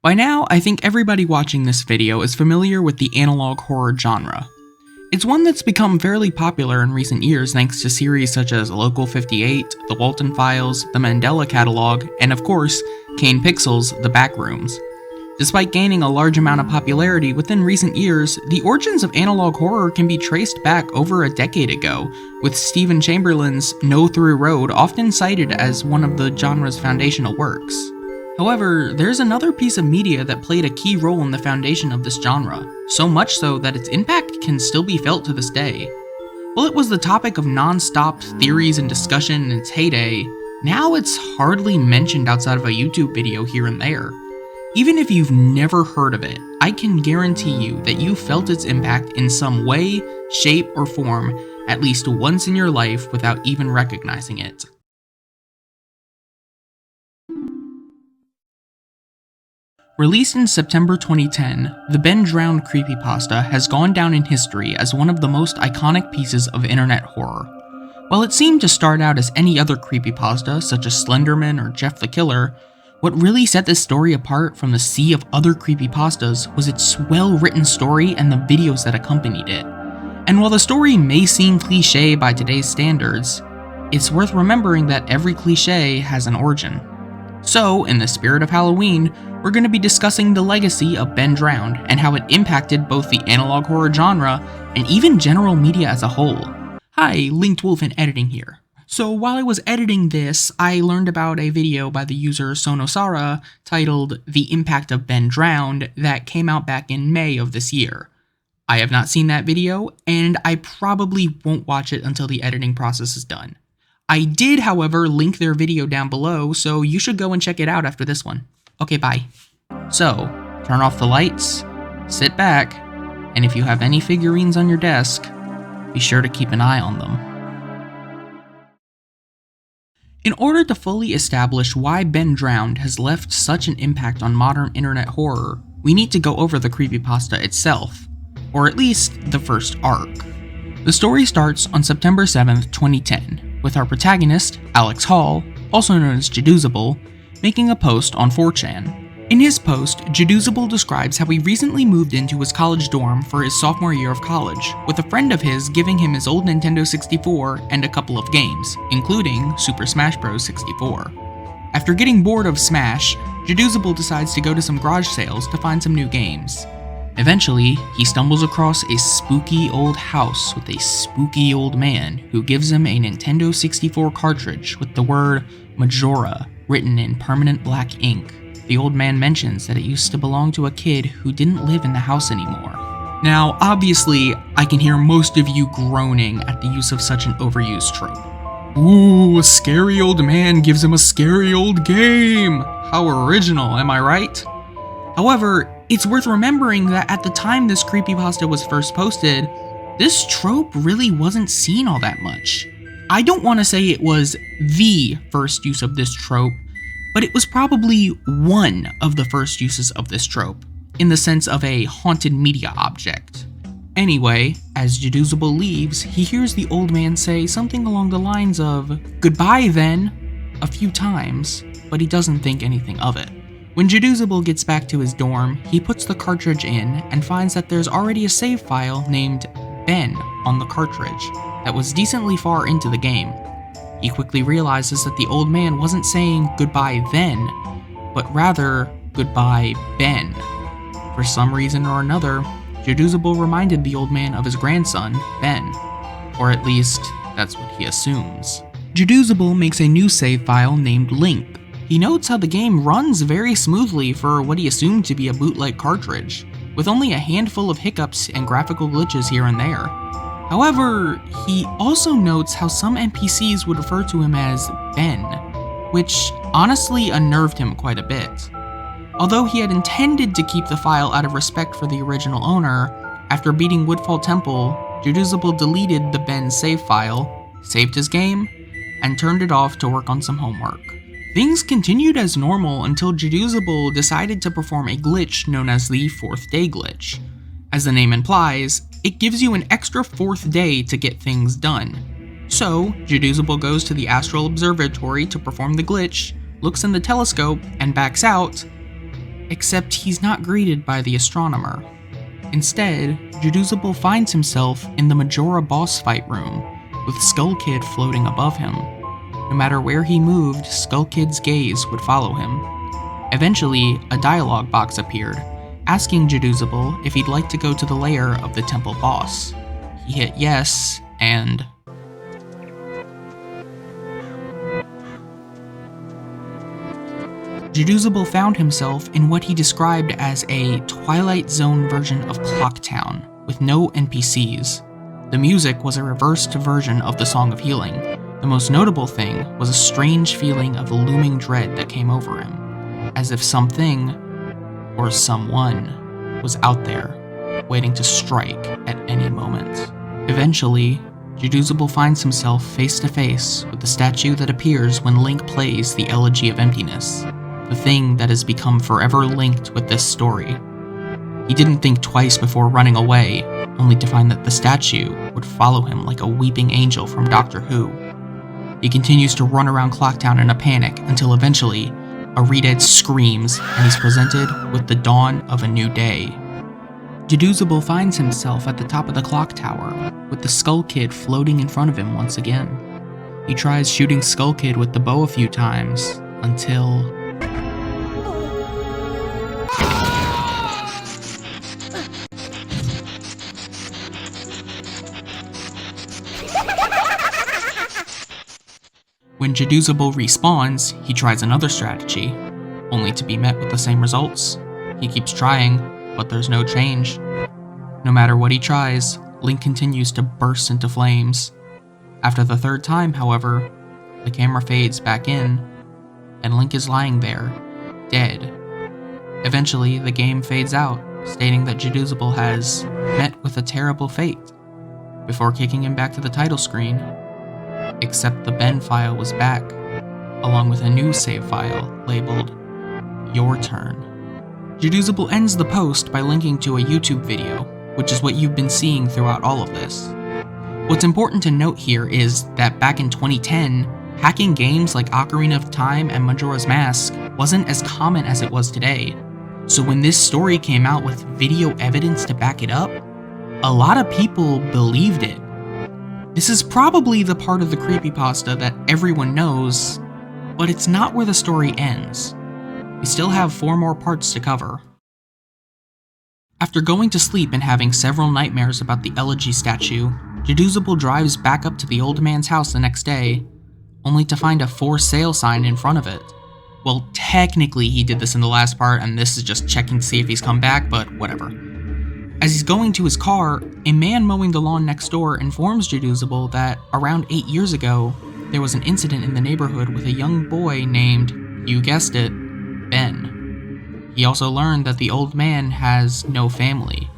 By now, I think everybody watching this video is familiar with the analog horror genre. It's one that's become fairly popular in recent years thanks to series such as Local 58, The Walten Files, The Mandela Catalog, and of course, Kane Pixel's The Backrooms. Despite gaining a large amount of popularity within recent years, the origins of analog horror can be traced back over a decade ago, with Stephen Chamberlain's No Through Road often cited as one of the genre's foundational works. However, there's another piece of media that played a key role in the foundation of this genre, so much so that its impact can still be felt to this day. While it was the topic of non-stop theories and discussion in its heyday, now it's hardly mentioned outside of a YouTube video here and there. Even if you've never heard of it, I can guarantee you that you felt its impact in some way, shape, or form at least once in your life without even recognizing it. Released in September 2010, the Ben Drowned Creepypasta has gone down in history as one of the most iconic pieces of internet horror. While it seemed to start out as any other creepypasta, such as Slenderman or Jeff the Killer, what really set this story apart from the sea of other creepypastas was its well-written story and the videos that accompanied it. And while the story may seem cliché by today's standards, it's worth remembering that every cliché has an origin. So, in the spirit of Halloween, we're going to be discussing the legacy of Ben Drowned and how it impacted both the analog horror genre and even general media as a whole. Hi, Linked Wolf in editing here. So while I was editing this, I learned about a video by the user SonoSara titled The Impact of Ben Drowned that came out back in May of this year. I have not seen that video, and I probably won't watch it until the editing process is done. I did, however, link their video down below, so you should go and check it out after this one. Okay, bye. So, turn off the lights, sit back, and if you have any figurines on your desk, be sure to keep an eye on them. In order to fully establish why Ben Drowned has left such an impact on modern internet horror, we need to go over the creepypasta itself, or at least the first arc. The story starts on September 7th, 2010, with our protagonist, Alex Hall, also known as Jadusable, making a post on 4chan. In his post, Jadusable describes how he recently moved into his college dorm for his sophomore year of college, with a friend of his giving him his old Nintendo 64 and a couple of games, including Super Smash Bros. 64. After getting bored of Smash, Jadusable decides to go to some garage sales to find some new games. Eventually, he stumbles across a spooky old house with a spooky old man who gives him a Nintendo 64 cartridge with the word Majora written in permanent black ink. The old man mentions that it used to belong to a kid who didn't live in the house anymore. Now, obviously, I can hear most of you groaning at the use of such an overused trope. Ooh, a scary old man gives him a scary old game! How original, am I right? However, it's worth remembering that at the time this creepypasta was first posted, this trope really wasn't seen all that much. I don't want to say it was the first use of this trope, but it was probably one of the first uses of this trope, in the sense of a haunted media object. Anyway, as Jadusable leaves, he hears the old man say something along the lines of, "Goodbye then," a few times, but he doesn't think anything of it. When Jadusable gets back to his dorm, he puts the cartridge in and finds that there's already a save file named Ben on the cartridge that was decently far into the game. He quickly realizes that the old man wasn't saying goodbye then, but rather goodbye Ben. For some reason or another, Jadusable reminded the old man of his grandson, Ben, or at least that's what he assumes. Jadusable makes a new save file named Link. He notes how the game runs very smoothly for what he assumed to be a bootleg cartridge, with only a handful of hiccups and graphical glitches here and there. However, he also notes how some NPCs would refer to him as Ben, which honestly unnerved him quite a bit. Although he had intended to keep the file out of respect for the original owner, after beating Woodfall Temple, Jadusable deleted the Ben save file, saved his game, and turned it off to work on some homework. Things continued as normal until Jadusable decided to perform a glitch known as the 4th day glitch. As the name implies, it gives you an extra 4th day to get things done. So, Jadusable goes to the Astral Observatory to perform the glitch, looks in the telescope, and backs out, Except he's not greeted by the astronomer. Instead, Jadusable finds himself in the Majora boss fight room, with Skull Kid floating above him. No matter where he moved, Skull Kid's gaze would follow him. Eventually, a dialogue box appeared, asking Jadusable if he'd like to go to the lair of the temple boss. He hit yes, and Jadusable found himself in what he described as a Twilight Zone version of Clocktown, with no NPCs. The music was a reversed version of the Song of Healing. The most notable thing was a strange feeling of looming dread that came over him, as if something, or someone, was out there, waiting to strike at any moment. Eventually, Jadusable finds himself face to face with the statue that appears when Link plays the Elegy of Emptiness, the thing that has become forever linked with this story. He didn't think twice before running away, only to find that the statue would follow him like a weeping angel from Doctor Who. He continues to run around Clocktown in a panic until eventually, a Redead screams and he's presented with the dawn of a new day. Jadusable finds himself at the top of the clock tower, with the Skull Kid floating in front of him once again. He tries shooting Skull Kid with the bow a few times, until when Jadusable respawns, he tries another strategy, only to be met with the same results. He keeps trying, but there's no change. No matter what he tries, Link continues to burst into flames. After the third time, however, the camera fades back in, and Link is lying there, dead. Eventually, the game fades out, stating that Jadusable has met with a terrible fate, before kicking him back to the title screen. Except the Ben file was back, along with a new save file labeled Your Turn. Jadusable ends the post by linking to a YouTube video, which is what you've been seeing throughout all of this. What's important to note here is that back in 2010, hacking games like Ocarina of Time and Majora's Mask wasn't as common as it was today. So when this story came out with video evidence to back it up, a lot of people believed it. This is probably the part of the creepypasta that everyone knows, but it's not where the story ends. We still have 4 more parts to cover. After going to sleep and having several nightmares about the Elegy statue, Jadusable drives back up to the old man's house the next day, only to find a for sale sign in front of it. Well, technically he did this in the last part, and this is just checking to see if he's come back, but whatever. As he's going to his car, a man mowing the lawn next door informs Jadusable that around 8 years ago, there was an incident in the neighborhood with a young boy named, you guessed it, Ben. He also learned that the old man has no family,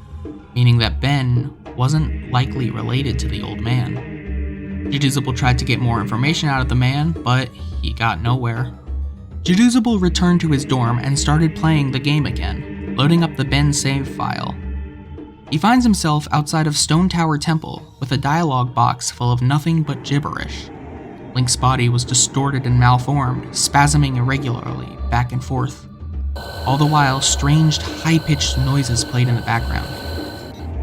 meaning that Ben wasn't likely related to the old man. Jadusable tried to get more information out of the man, but he got nowhere. Jadusable returned to his dorm and started playing the game again, loading up the Ben save file. He finds himself outside of Stone Tower Temple with a dialogue box full of nothing but gibberish. Link's body was distorted and malformed, spasming irregularly back and forth. All the while, strange, high-pitched noises played in the background.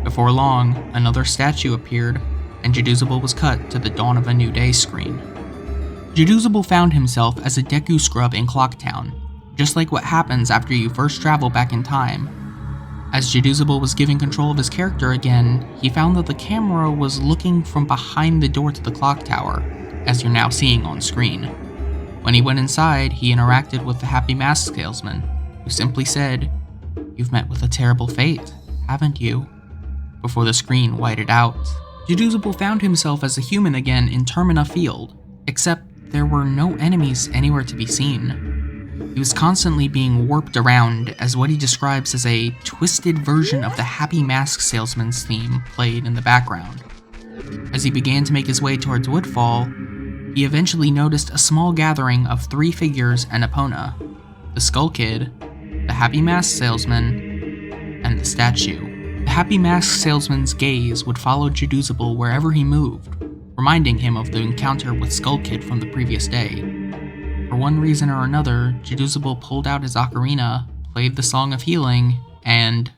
Before long, another statue appeared, and Jadusable was cut to the Dawn of a New Day screen. Jadusable found himself as a Deku scrub in Clocktown, just like what happens after you first travel back in time. As Jadusable was given control of his character again, he found that the camera was looking from behind the door to the clock tower, as you're now seeing on screen. When he went inside, he interacted with the Happy Mask salesman, who simply said, "You've met with a terrible fate, haven't you?" before the screen whited out. Jadusable found himself as a human again in Termina Field, except there were no enemies anywhere to be seen. He was constantly being warped around as what he describes as a twisted version of the Happy Mask salesman's theme played in the background. As he began to make his way towards Woodfall, he eventually noticed a small gathering of 3 figures and Epona: the Skull Kid, the Happy Mask salesman, and the statue. The Happy Mask salesman's gaze would follow Jadusable wherever he moved, reminding him of the encounter with Skull Kid from the previous day. For one reason or another, Jadusable pulled out his ocarina, played the Song of Healing, and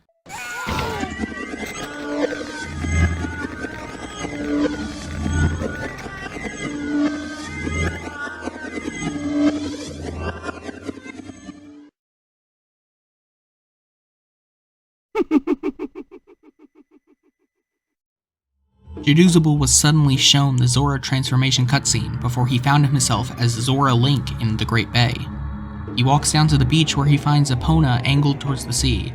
Jadusable was suddenly shown the Zora transformation cutscene before he found himself as Zora Link in the Great Bay. He walks down to the beach where he finds Epona angled towards the sea.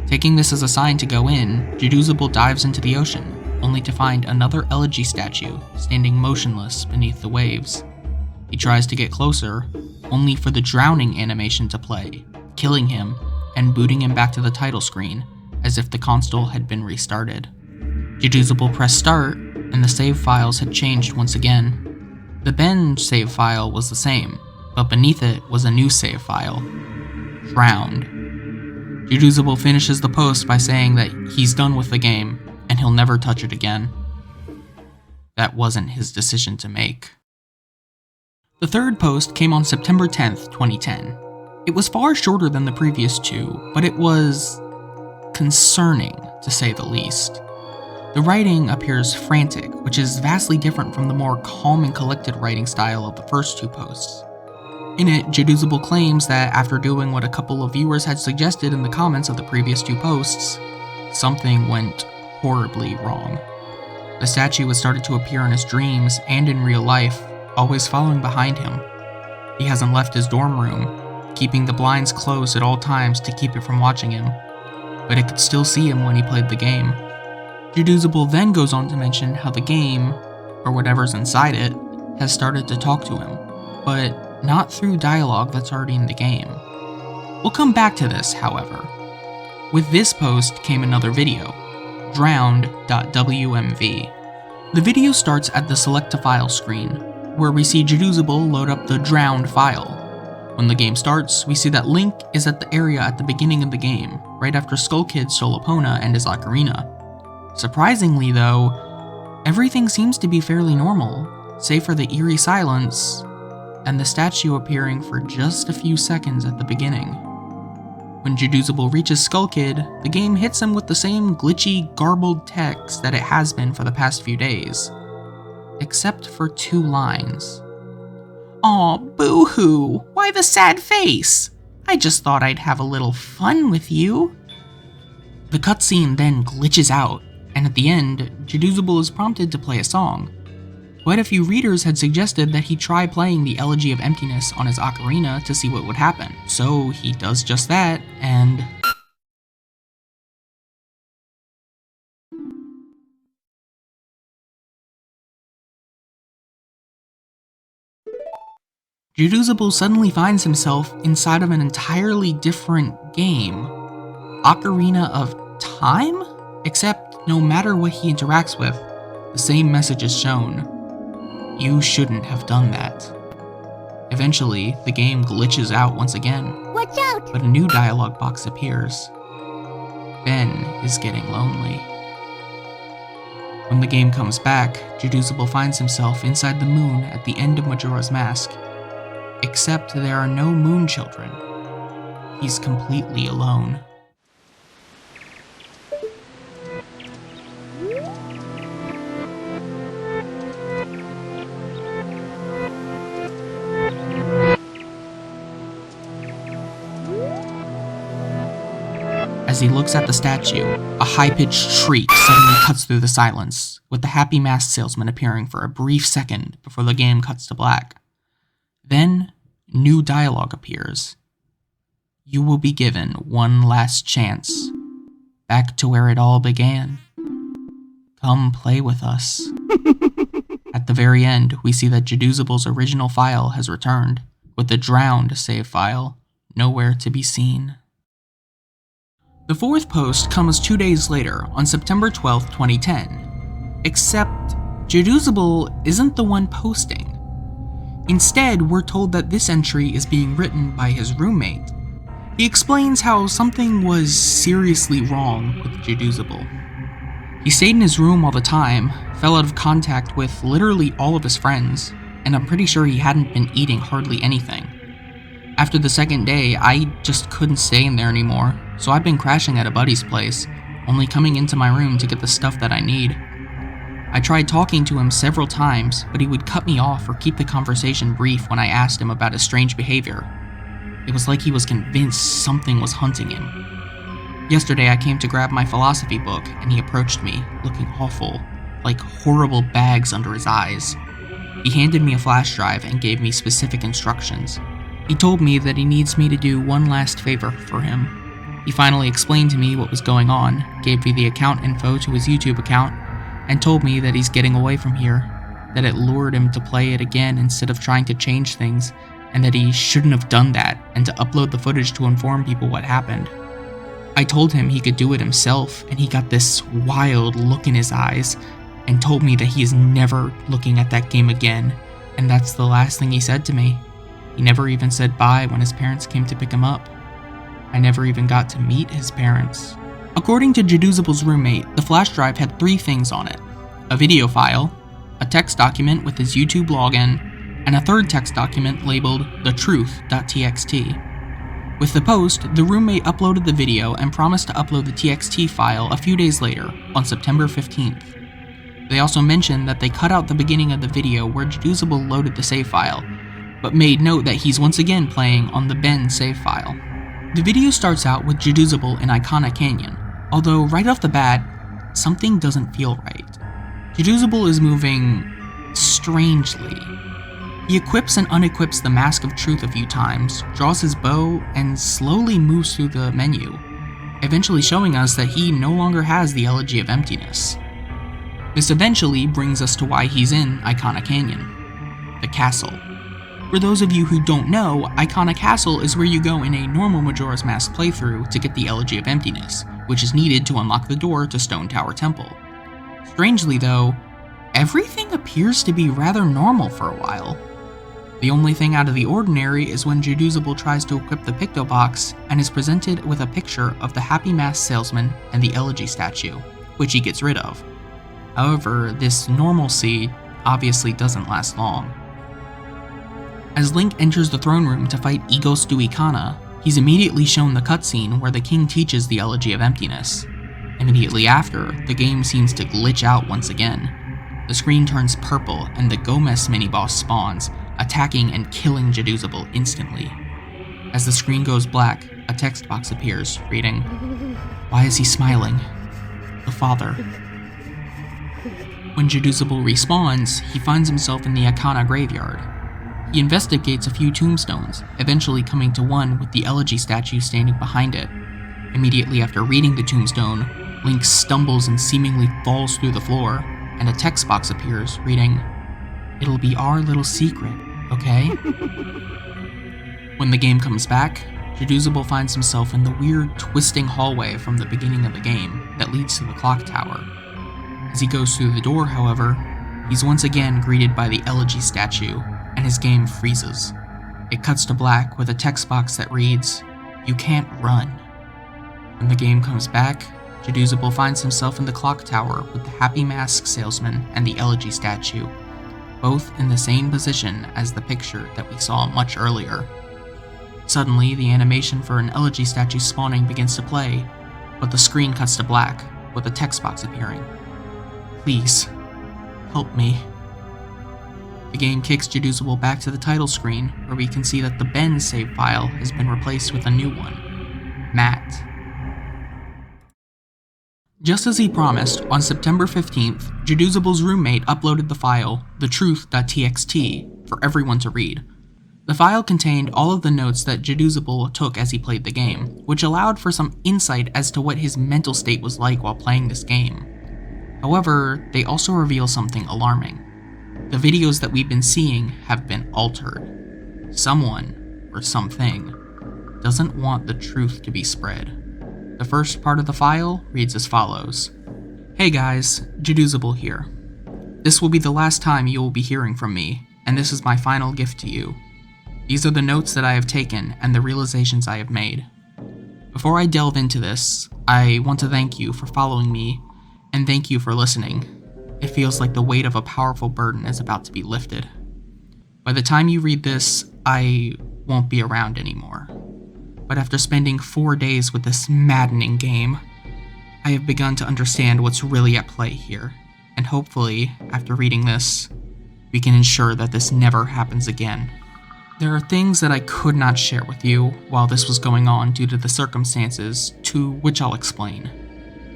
Taking this as a sign to go in, Jadusable dives into the ocean, only to find another elegy statue standing motionless beneath the waves. He tries to get closer, only for the drowning animation to play, killing him and booting him back to the title screen, as if the console had been restarted. Jadusable pressed start, and the save files had changed once again. The Ben save file was the same, but beneath it was a new save file. Drowned. Jadusable finishes the post by saying that he's done with the game, and he'll never touch it again. That wasn't his decision to make. The third post came on September 10th, 2010. It was far shorter than the previous two, but it was concerning, to say the least. The writing appears frantic, which is vastly different from the more calm and collected writing style of the first two posts. In it, Jadusable claims that after doing what a couple of viewers had suggested in the comments of the previous two posts, something went horribly wrong. The statue had started to appear in his dreams and in real life, always following behind him. He hasn't left his dorm room, keeping the blinds closed at all times to keep it from watching him, but it could still see him when he played the game. Jadusable then goes on to mention how the game, or whatever's inside it, has started to talk to him, but not through dialogue that's already in the game. We'll come back to this, however. With this post came another video, drowned.wmv. The video starts at the select to file screen, where we see Jadusable load up the drowned file. When the game starts, we see that Link is at the area at the beginning of the game, right after Skull Kid stole Epona and his ocarina. Surprisingly though, everything seems to be fairly normal, save for the eerie silence and the statue appearing for just a few seconds at the beginning. When Jadusable reaches Skull Kid, the game hits him with the same glitchy, garbled text that it has been for the past few days, except for 2 lines. "Aw, boo-hoo, why the sad face? I just thought I'd have a little fun with you." The cutscene then glitches out, and at the end, Jadusable is prompted to play a song. Quite a few readers had suggested that he try playing the Elegy of Emptiness on his ocarina to see what would happen, so he does just that, and Jadusable suddenly finds himself inside of an entirely different game. Ocarina of Time? Except no matter what he interacts with, the same message is shown. You shouldn't have done that. Eventually, the game glitches out once again. Watch out! But a new dialogue box appears. Ben is getting lonely. When the game comes back, Jadusable finds himself inside the moon at the end of Majora's Mask. Except there are no moon children. He's completely alone. As he looks at the statue, a high-pitched shriek suddenly cuts through the silence, with the happy mask salesman appearing for a brief second before the game cuts to black. Then, new dialogue appears. You will be given one last chance. Back to where it all began. Come play with us. At the very end, we see that Jadusable's original file has returned, with the drowned save file nowhere to be seen. The fourth post comes 2 days later, on September 12th, 2010. Except, Jadusable isn't the one posting. Instead, we're told that this entry is being written by his roommate. He explains how something was seriously wrong with Jadusable. He stayed in his room all the time, fell out of contact with literally all of his friends, and I'm pretty sure he hadn't been eating hardly anything. After the second day, I just couldn't stay in there anymore, so I've been crashing at a buddy's place, only coming into my room to get the stuff that I need. I tried talking to him several times, but he would cut me off or keep the conversation brief when I asked him about his strange behavior. It was like he was convinced something was hunting him. Yesterday I came to grab my philosophy book and he approached me, looking awful, like horrible bags under his eyes. He handed me a flash drive and gave me specific instructions. He told me that he needs me to do one last favor for him. He finally explained to me what was going on, gave me the account info to his YouTube account, and told me that he's getting away from here, that it lured him to play it again instead of trying to change things, and that he shouldn't have done that, and to upload the footage to inform people what happened. I told him he could do it himself, and he got this wild look in his eyes, and told me that he is never looking at that game again, and that's the last thing he said to me. He never even said bye when his parents came to pick him up. I never even got to meet his parents. According to Jadusable's roommate, the flash drive had 3 things on it: a video file, a text document with his YouTube login, and a third text document labeled thetruth.txt. With the post, the roommate uploaded the video and promised to upload the TXT file a few days later, on September 15th. They also mentioned that they cut out the beginning of the video where Jadusable loaded the save file, but made note that he's once again playing on the Ben save file. The video starts out with Jadusable in Icona Canyon, although right off the bat, something doesn't feel right. Jadusable is moving strangely. He equips and unequips the Mask of Truth a few times, draws his bow, and slowly moves through the menu, eventually showing us that he no longer has the Elegy of Emptiness. This eventually brings us to why he's in Icona Canyon, the castle. For those of you who don't know, Icona Castle is where you go in a normal Majora's Mask playthrough to get the Elegy of Emptiness, which is needed to unlock the door to Stone Tower Temple. Strangely though, everything appears to be rather normal for a while. The only thing out of the ordinary is when Jadusable tries to equip the Picto Box and is presented with a picture of the Happy Mask Salesman and the Elegy statue, which he gets rid of. However, this normalcy obviously doesn't last long. As Link enters the throne room to fight Egos Duikana, he's immediately shown the cutscene where the king teaches the Elegy of Emptiness. Immediately after, the game seems to glitch out once again. The screen turns purple and the Gomez mini-boss spawns, attacking and killing Jadusable instantly. As the screen goes black, a text box appears, reading, "Why is he smiling? The father." When Jadusable respawns, he finds himself in the Icona graveyard. He investigates a few tombstones, eventually coming to one with the Elegy statue standing behind it. Immediately after reading the tombstone, Link stumbles and seemingly falls through the floor, and a text box appears, reading, "It'll be our little secret, okay?" When the game comes back, Jadusable finds himself in the weird, twisting hallway from the beginning of the game that leads to the clock tower. As he goes through the door, however, he's once again greeted by the Elegy statue, and his game freezes. It cuts to black with a text box that reads, "You can't run." When the game comes back, Jadusable finds himself in the clock tower with the Happy Mask Salesman and the Elegy statue, both in the same position as the picture that we saw much earlier. Suddenly, the animation for an Elegy statue spawning begins to play, but the screen cuts to black with a text box appearing. "Please, help me." The game kicks Jadusable back to the title screen, where we can see that the Ben save file has been replaced with a new one, Matt. Just as he promised, on September 15th, Jadusable's roommate uploaded the file, thetruth.txt, for everyone to read. The file contained all of the notes that Jadusable took as he played the game, which allowed for some insight as to what his mental state was like while playing this game. However, they also reveal something alarming. The videos that we've been seeing have been altered. Someone, or something, doesn't want the truth to be spread. The first part of the file reads as follows. "Hey guys, Jadusable here. This will be the last time you will be hearing from me, and this is my final gift to you. These are the notes that I have taken and the realizations I have made. Before I delve into this, I want to thank you for following me, and thank you for listening. It feels like the weight of a powerful burden is about to be lifted. By the time you read this, I won't be around anymore. But after spending 4 days with this maddening game, I have begun to understand what's really at play here, and hopefully, after reading this, we can ensure that this never happens again. There are things that I could not share with you while this was going on due to the circumstances, to which I'll explain.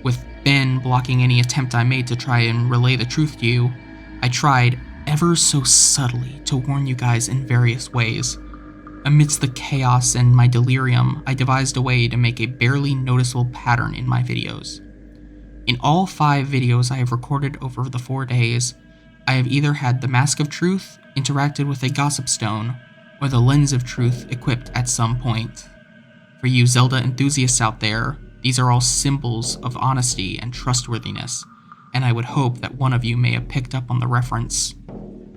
With Ben blocking any attempt I made to try and relay the truth to you, I tried ever so subtly to warn you guys in various ways. Amidst the chaos and my delirium, I devised a way to make a barely noticeable pattern in my videos. In all 5 videos I have recorded over the 4 days, I have either had the Mask of Truth interacted with a Gossip Stone, or the Lens of Truth equipped at some point. For you Zelda enthusiasts out there, these are all symbols of honesty and trustworthiness, and I would hope that one of you may have picked up on the reference.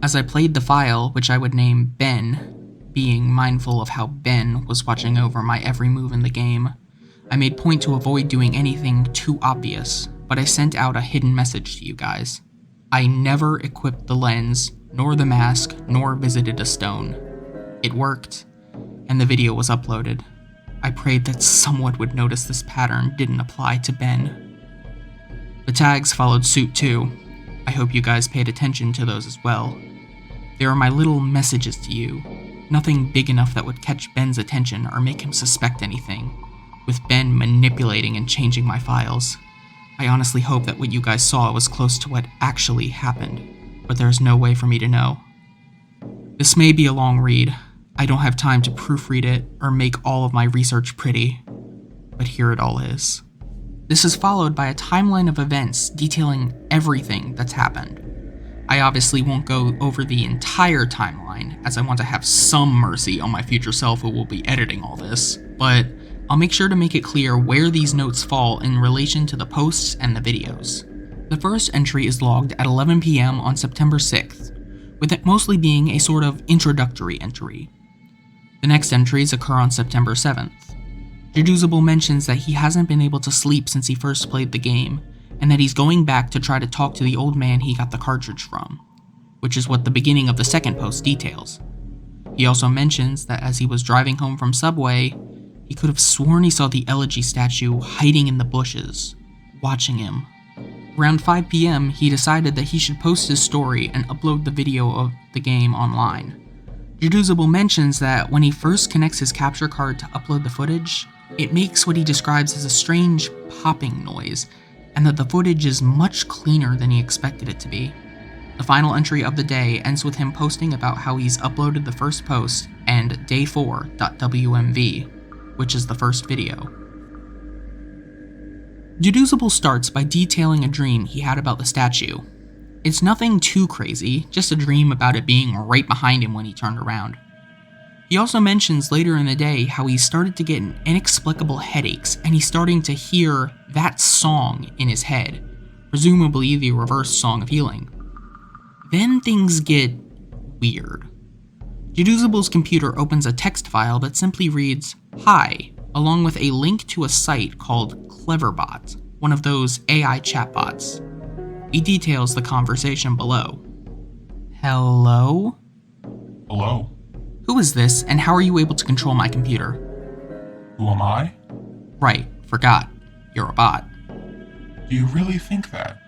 As I played the file, which I would name Ben, being mindful of how Ben was watching over my every move in the game, I made point to avoid doing anything too obvious, but I sent out a hidden message to you guys. I never equipped the lens, nor the mask, nor visited a stone. It worked, and the video was uploaded. I prayed that someone would notice this pattern didn't apply to Ben. The tags followed suit too. I hope you guys paid attention to those as well. They are my little messages to you. Nothing big enough that would catch Ben's attention or make him suspect anything, with Ben manipulating and changing my files. I honestly hope that what you guys saw was close to what actually happened, but there is no way for me to know. This may be a long read. I don't have time to proofread it or make all of my research pretty, but here it all is. This is followed by a timeline of events detailing everything that's happened. I obviously won't go over the entire timeline, as I want to have some mercy on my future self who will be editing all this, but I'll make sure to make it clear where these notes fall in relation to the posts and the videos. The first entry is logged at 11 PM on September 6th, with it mostly being a sort of introductory entry. The next entries occur on September 7th. Jadusable mentions that he hasn't been able to sleep since he first played the game, and that he's going back to try to talk to the old man he got the cartridge from, which is what the beginning of the second post details. He also mentions that as he was driving home from Subway, he could have sworn he saw the Elegy statue hiding in the bushes, watching him. Around 5 PM, he decided that he should post his story and upload the video of the game online. Jadusable mentions that when he first connects his capture card to upload the footage, it makes what he describes as a strange popping noise, and that the footage is much cleaner than he expected it to be. The final entry of the day ends with him posting about how he's uploaded the first post and day4.wmv, which is the first video. Jadusable starts by detailing a dream he had about the statue. It's nothing too crazy, just a dream about it being right behind him when he turned around. He also mentions later in the day how he started to get inexplicable headaches and he's starting to hear that song in his head, presumably the reverse Song of Healing. Then things get weird. Jadusable's computer opens a text file that simply reads, "Hi," along with a link to a site called Cleverbot, one of those AI chatbots. He details the conversation below. Hello? Hello? Who is this, and how are you able to control my computer? Who am I? Right, forgot. You're a bot. Do you really think that?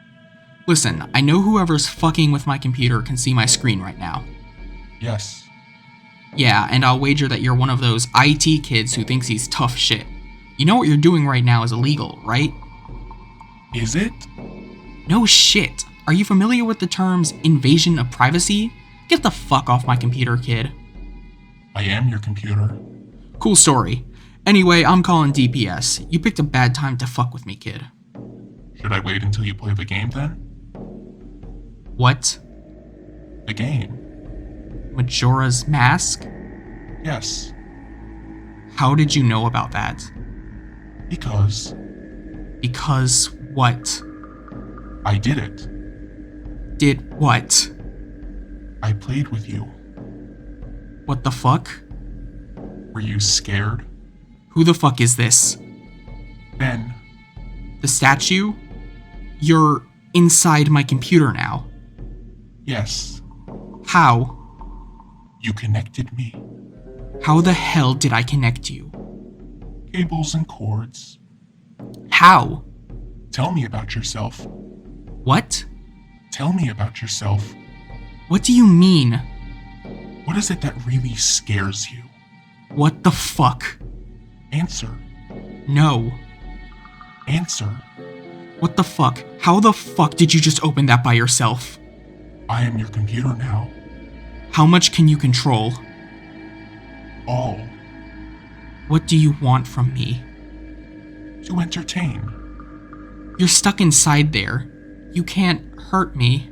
Listen, I know whoever's fucking with my computer can see my screen right now. Yes. Yeah, and I'll wager that you're one of those IT kids who thinks he's tough shit. You know what you're doing right now is illegal, right? Is it? No shit. Are you familiar with the terms invasion of privacy? Get the fuck off my computer, kid. I am your computer. Cool story. Anyway, I'm calling DPS. You picked a bad time to fuck with me, kid. Should I wait until you play the game then? What? The game. Majora's Mask? Yes. How did you know about that? Because Because what? I did it. Did what? I played with you. What the fuck? Were you scared? Who the fuck is this? Ben, The statue? You're inside my computer now. yes. How? You connected me. How the hell did I connect you? Cables and cords. How? Tell me about yourself. What? Tell me about yourself. What do you mean? What is it that really scares you? What the fuck? Answer. No. Answer. What the fuck? How the fuck did you just open that by yourself? I am your computer now. How much can you control? All. What do you want from me? To entertain. You're stuck inside there. You can't hurt me.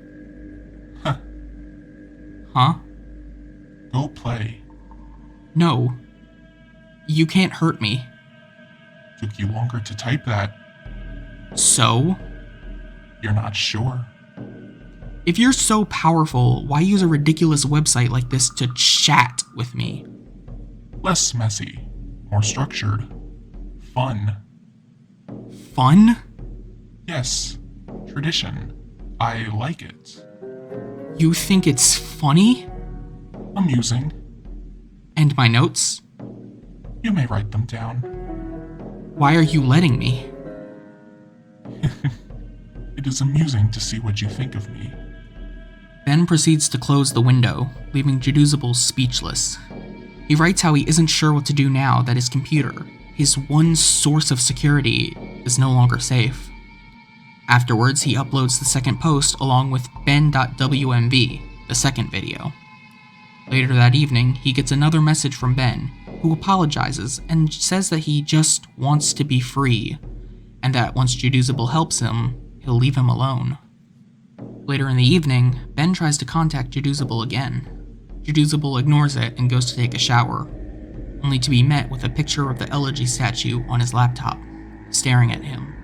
Huh. Huh? Go play. No. You can't hurt me. Took you longer to type that. So? You're not sure. If you're so powerful, why use a ridiculous website like this to chat with me? Less messy. More structured. Fun. Fun? Yes. Tradition. I like it. You think it's funny? Amusing. And my notes? You may write them down. Why are you letting me? It is amusing to see what you think of me. Ben proceeds to close the window, leaving Jadusable speechless. He writes how he isn't sure what to do now that his computer, his one source of security, is no longer safe. Afterwards, he uploads the second post along with ben.wmv, the second video. Later that evening, he gets another message from Ben, who apologizes and says that he just wants to be free, and that once Jadusable helps him, he'll leave him alone. Later in the evening, Ben tries to contact Jadusable again. Jadusable ignores it and goes to take a shower, only to be met with a picture of the elegy statue on his laptop, staring at him.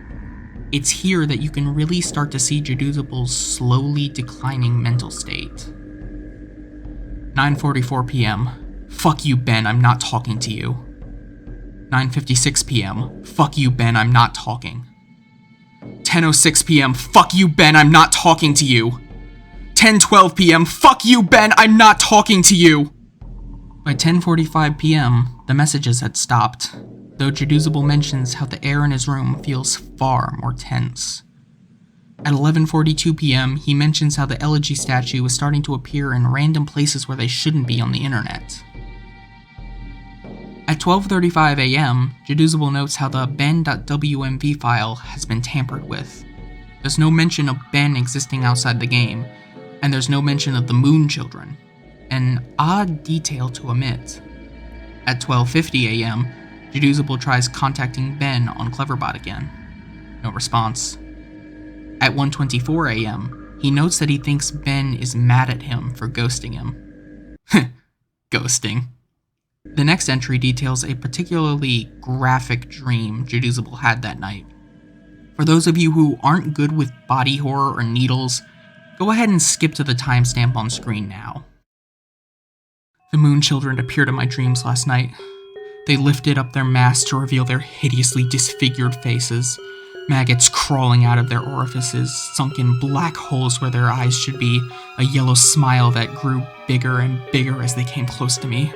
It's here that you can really start to see Jadusable's slowly declining mental state. 9:44 p.m. Fuck you, Ben, I'm not talking to you. 9:56 p.m. Fuck you, Ben, I'm not talking. 10:06 p.m. Fuck you, Ben, I'm not talking to you. 10:12 p.m. Fuck you, Ben, I'm not talking to you. By 10:45 p.m., the messages had stopped, though Jadusable mentions how the air in his room feels far more tense. At 11:42 p.m., he mentions how the elegy statue is starting to appear in random places where they shouldn't be on the internet. At 12:35 a.m., Jadusable notes how the ben.wmv file has been tampered with. There's no mention of Ben existing outside the game, and there's no mention of the Moon Children, an odd detail to omit. At 12:50 a.m., Jadusable tries contacting Ben on Cleverbot again. No response. At 1:24 a.m., he notes that he thinks Ben is mad at him for ghosting him. Ghosting. The next entry details a particularly graphic dream Jadusable had that night. For those of you who aren't good with body horror or needles, go ahead and skip to the timestamp on screen now. The Moon Children appeared in my dreams last night. They lifted up their masks to reveal their hideously disfigured faces, maggots crawling out of their orifices, sunken black holes where their eyes should be, a yellow smile that grew bigger and bigger as they came close to me.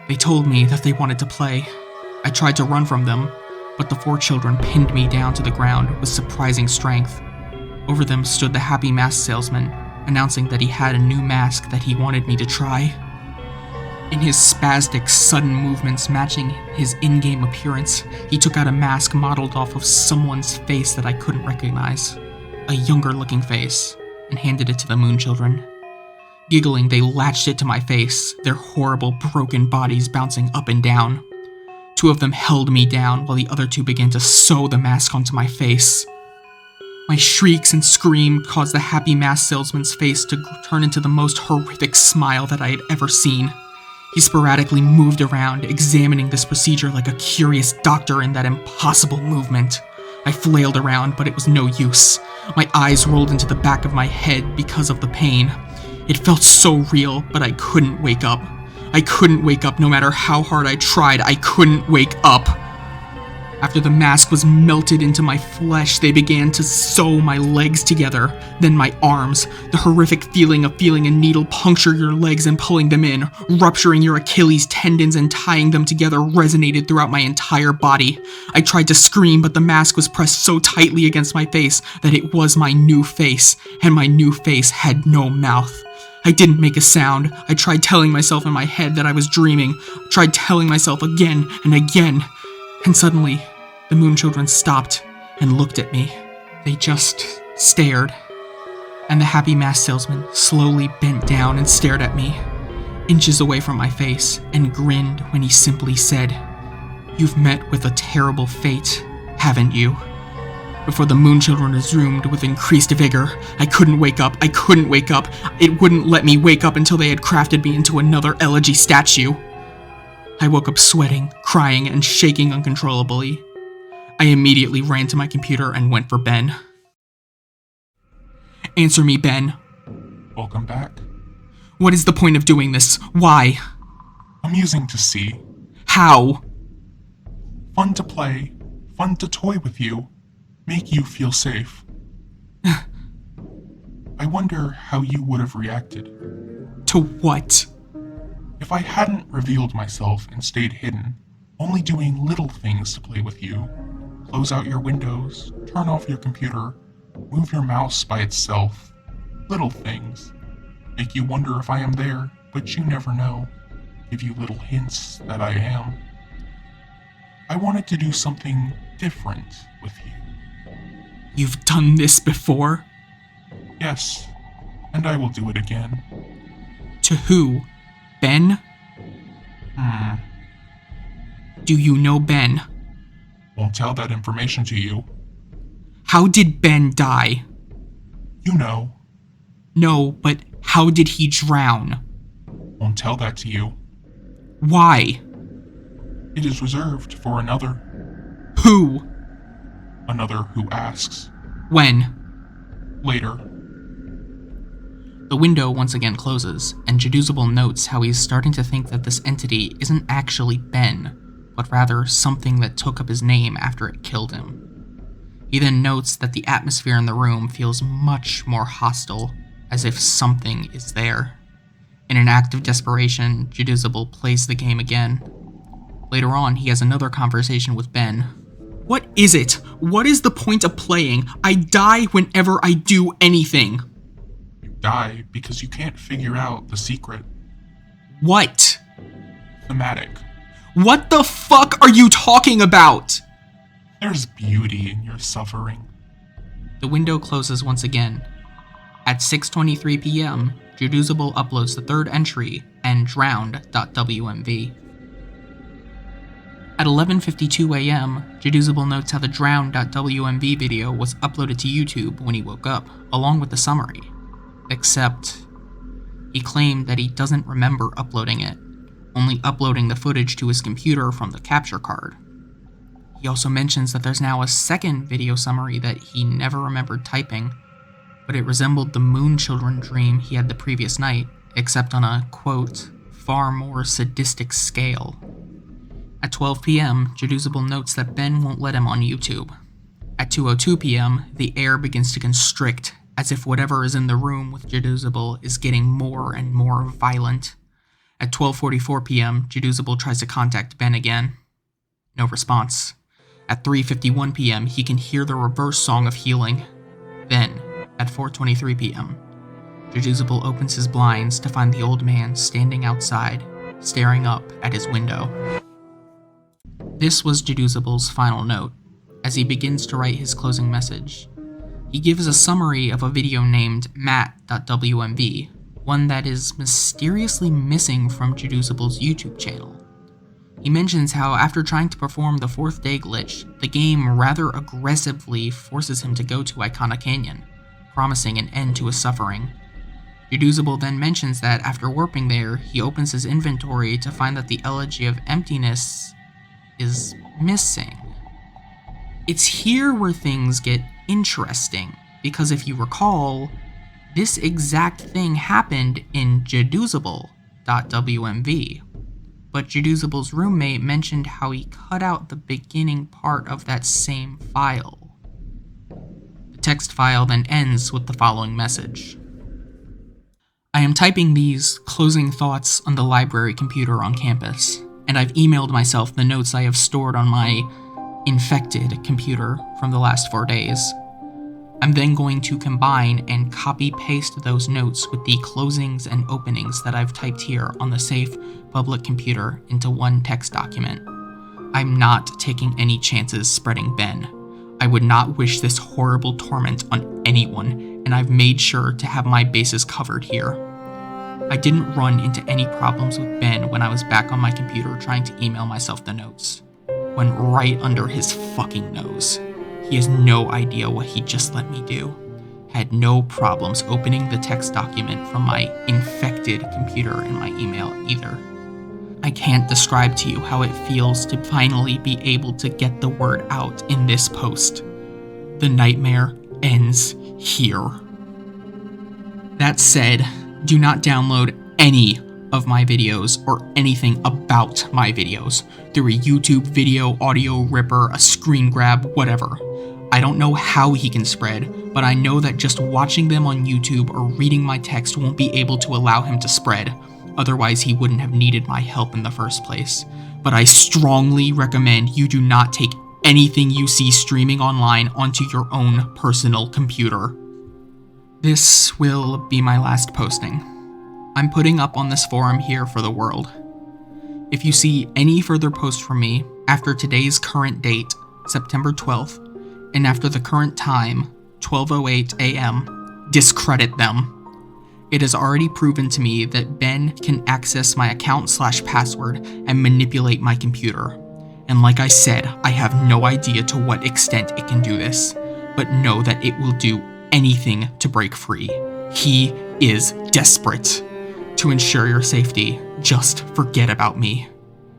They told me that they wanted to play. I tried to run from them, but the 4 children pinned me down to the ground with surprising strength. Over them stood the happy mask salesman, announcing that he had a new mask that he wanted me to try. In his spastic, sudden movements matching his in-game appearance, he took out a mask modeled off of someone's face that I couldn't recognize, a younger-looking face, and handed it to the Moon Children. Giggling, they latched it to my face, their horrible, broken bodies bouncing up and down. 2 of them held me down, while the other 2 began to sew the mask onto my face. My shrieks and scream caused the happy mask salesman's face to turn into the most horrific smile that I had ever seen. He sporadically moved around, examining this procedure like a curious doctor in that impossible movement. I flailed around, but it was no use. My eyes rolled into the back of my head because of the pain. It felt so real, but I couldn't wake up. I couldn't wake up no matter how hard I tried. I couldn't wake up. After the mask was melted into my flesh, they began to sew my legs together, then my arms. The horrific feeling of feeling a needle puncture your legs and pulling them in, rupturing your Achilles tendons and tying them together resonated throughout my entire body. I tried to scream, but the mask was pressed so tightly against my face that it was my new face, and my new face had no mouth. I didn't make a sound. I tried telling myself in my head that I was dreaming, tried telling myself again and again, and suddenly, the moon children stopped and looked at me. They just stared. And the happy mask salesman slowly bent down and stared at me, inches away from my face, and grinned when he simply said, "You've met with a terrible fate, haven't you?" Before the moon children resumed with increased vigor, I couldn't wake up. It wouldn't let me wake up until they had crafted me into another elegy statue. I woke up sweating, crying, and shaking uncontrollably. I immediately ran to my computer and went for Ben. Answer me, Ben. Welcome back. What is the point of doing this? Why? Amusing to see. How? Fun to play. Fun to toy with you. Make you feel safe. I wonder how you would have reacted. To what? If I hadn't revealed myself and stayed hidden, only doing little things to play with you. Close out your windows, turn off your computer, move your mouse by itself. Little things. Make you wonder if I am there, but you never know. Give you little hints that I am. I wanted to do something different with you. You've done this before? Yes, and I will do it again. To who? Ben? Do you know Ben? Won't tell that information to you. How did Ben die? You know. No, but how did he drown? Won't tell that to you. Why? It is reserved for another. Who? Another who asks. When? Later. The window once again closes, and Jadusable notes how he's starting to think that this entity isn't actually Ben, but rather something that took up his name after it killed him. He then notes that the atmosphere in the room feels much more hostile, as if something is there. In an act of desperation, Jadusable plays the game again. Later on, he has another conversation with Ben. What is it? What is the point of playing? I die whenever I do anything. You die because you can't figure out the secret. What? Thematic. What the fuck are you talking about? There's beauty in your suffering. The window closes once again. At 6:23 p.m., Jadusable uploads the third entry and drowned.wmv. At 11:52 a.m., Jadusable notes how the drowned.wmv video was uploaded to YouTube when he woke up, along with the summary. Except, he claimed that he doesn't remember uploading it, only uploading the footage to his computer from the capture card. He also mentions that there's now a second video summary that he never remembered typing, but it resembled the Moon Children dream he had the previous night, except on a, quote, far more sadistic scale. At 12 p.m., Jadusable notes that Ben won't let him on YouTube. At 2:02 p.m., the air begins to constrict, as if whatever is in the room with Jadusable is getting more and more violent. At 12:44 p.m., Jadusable tries to contact Ben again. No response. At 3:51 p.m., he can hear the reverse song of healing. Then, at 4:23 p.m., Jadusable opens his blinds to find the old man standing outside, staring up at his window. This was Jadusable's final note, as he begins to write his closing message. He gives a summary of a video named matt.wmv, one that is mysteriously missing from Jadusable's YouTube channel. He mentions how after trying to perform the fourth day glitch, the game rather aggressively forces him to go to Icona Canyon, promising an end to his suffering. Jadusable then mentions that after warping there, he opens his inventory to find that the Elegy of Emptiness is missing. It's here where things get interesting, because if you recall, this exact thing happened in Jadusable.wmv, but Jadusable's roommate mentioned how he cut out the beginning part of that same file. The text file then ends with the following message. I am typing these closing thoughts on the library computer on campus, and I've emailed myself the notes I have stored on my infected computer from the last 4 days. I'm then going to combine and copy-paste those notes with the closings and openings that I've typed here on the safe public computer into one text document. I'm not taking any chances spreading Ben. I would not wish this horrible torment on anyone, and I've made sure to have my bases covered here. I didn't run into any problems with Ben when I was back on my computer trying to email myself the notes. Went right under his fucking nose. He has no idea what he just let me do. Had no problems opening the text document from my infected computer in my email either. I can't describe to you how it feels to finally be able to get the word out in this post. The nightmare ends here. That said, do not download any of my videos or anything about my videos through a YouTube video, audio ripper, a screen grab, whatever. I don't know how he can spread, but I know that just watching them on YouTube or reading my text won't be able to allow him to spread. Otherwise, he wouldn't have needed my help in the first place. But I strongly recommend you do not take anything you see streaming online onto your own personal computer. This will be my last posting. I'm putting up on this forum here for the world. If you see any further posts from me after today's current date, September 12th, and after the current time, 12:08 a.m., discredit them. It has already proven to me that Ben can access my account/password and manipulate my computer. And like I said, I have no idea to what extent it can do this, but know that it will do anything to break free. He is desperate. To ensure your safety, just forget about me.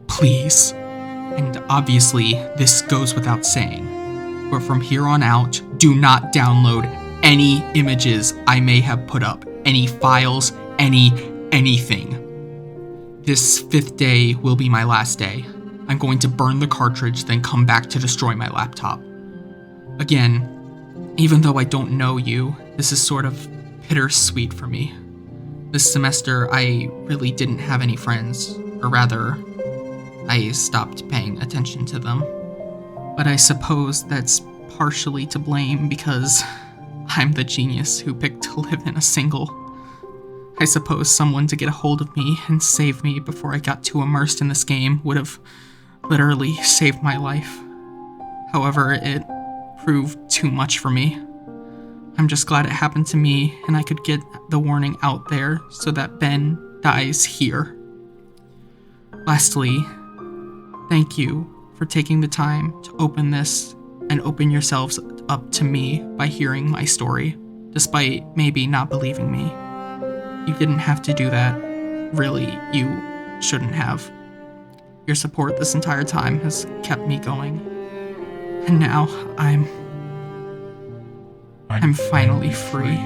Please. And obviously, this goes without saying, but from here on out, do not download any images I may have put up, any files, anything. This 5th day will be my last day. I'm going to burn the cartridge, then come back to destroy my laptop. Again, even though I don't know you, this is sort of bittersweet for me. This semester, I really didn't have any friends, or rather, I stopped paying attention to them. But I suppose that's partially to blame because I'm the genius who picked to live in a single. I suppose someone to get a hold of me and save me before I got too immersed in this game would have literally saved my life. However, it proved too much for me. I'm just glad it happened to me and I could get the warning out there so that Ben dies here. Lastly, thank you for taking the time to open this and open yourselves up to me by hearing my story, despite maybe not believing me. You didn't have to do that. Really, you shouldn't have. Your support this entire time has kept me going. And now I'm finally free.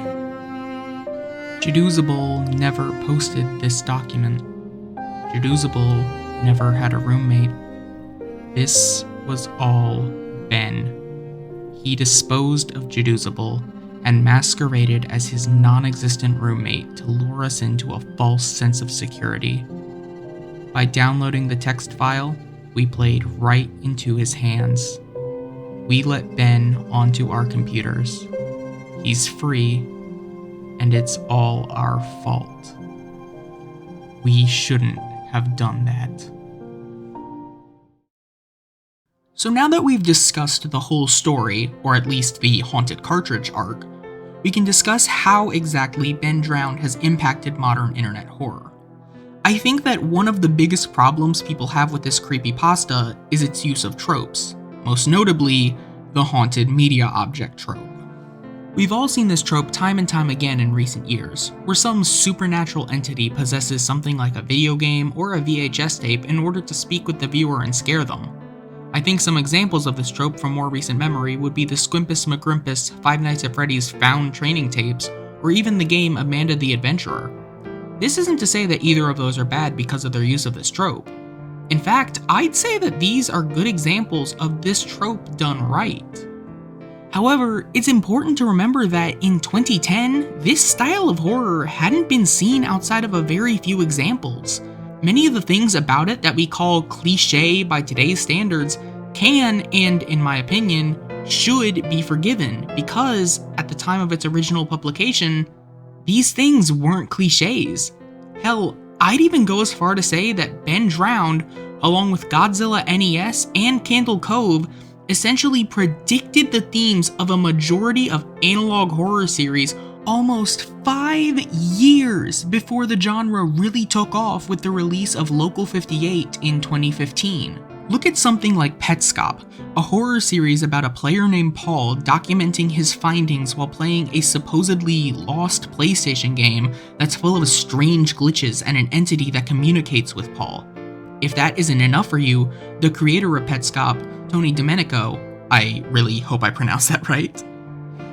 Jadusable never posted this document. Jadusable never had a roommate. This was all Ben. He disposed of Jadusable and masqueraded as his non-existent roommate to lure us into a false sense of security. By downloading the text file, we played right into his hands. We let Ben onto our computers. He's free, and it's all our fault. We shouldn't have done that. So now that we've discussed the whole story, or at least the Haunted Cartridge arc, we can discuss how exactly Ben Drowned has impacted modern internet horror. I think that one of the biggest problems people have with this creepypasta is its use of tropes, most notably, the haunted media object trope. We've all seen this trope time and time again in recent years, where some supernatural entity possesses something like a video game or a VHS tape in order to speak with the viewer and scare them. I think some examples of this trope from more recent memory would be the Squimpus McGrimpus Five Nights at Freddy's found training tapes, or even the game Amanda the Adventurer. This isn't to say that either of those are bad because of their use of this trope. In fact, I'd say that these are good examples of this trope done right. However, it's important to remember that in 2010, this style of horror hadn't been seen outside of a very few examples. Many of the things about it that we call cliché by today's standards can, and in my opinion, should be forgiven because, at the time of its original publication, these things weren't clichés. Hell, I'd even go as far to say that Ben Drowned, along with Godzilla NES and Candle Cove, essentially predicted the themes of a majority of analog horror series almost 5 years before the genre really took off with the release of Local 58 in 2015. Look at something like Petscop, a horror series about a player named Paul documenting his findings while playing a supposedly lost PlayStation game that's full of strange glitches and an entity that communicates with Paul. If that isn't enough for you, the creator of Petscop, Domenico, I really hope I pronounced that right,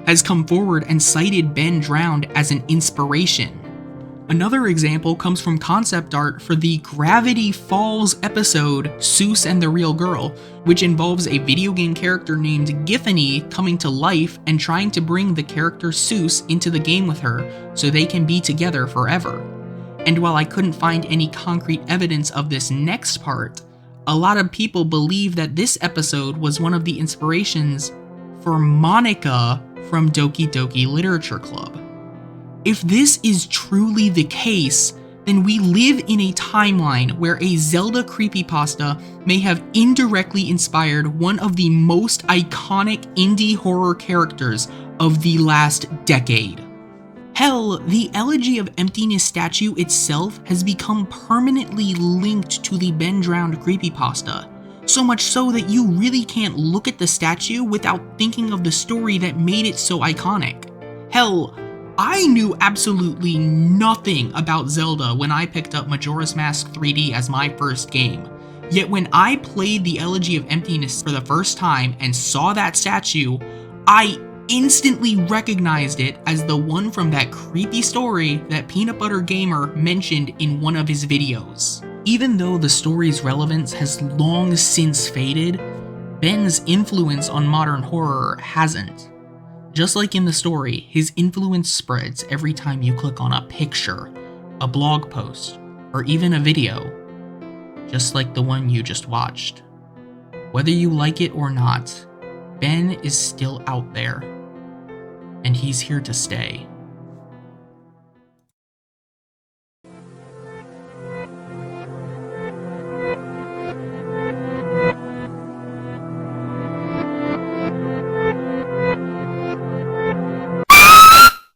has come forward and cited Ben Drowned as an inspiration. Another example comes from concept art for the Gravity Falls episode Soos and the Real Girl, which involves a video game character named Giffany coming to life and trying to bring the character Soos into the game with her so they can be together forever. And while I couldn't find any concrete evidence of this next part, a lot of people believe that this episode was one of the inspirations for Monica from Doki Doki Literature Club. If this is truly the case, then we live in a timeline where a Zelda creepypasta may have indirectly inspired one of the most iconic indie horror characters of the last decade. Hell, the Elegy of Emptiness statue itself has become permanently linked to the Ben Drowned creepypasta, so much so that you really can't look at the statue without thinking of the story that made it so iconic. Hell, I knew absolutely nothing about Zelda when I picked up Majora's Mask 3D as my first game. Yet when I played the Elegy of Emptiness for the first time and saw that statue, I instantly recognized it as the one from that creepy story that Peanut Butter Gamer mentioned in one of his videos. Even though the story's relevance has long since faded, Ben's influence on modern horror hasn't. Just like in the story, his influence spreads every time you click on a picture, a blog post, or even a video, just like the one you just watched. Whether you like it or not, Ben is still out there, and he's here to stay.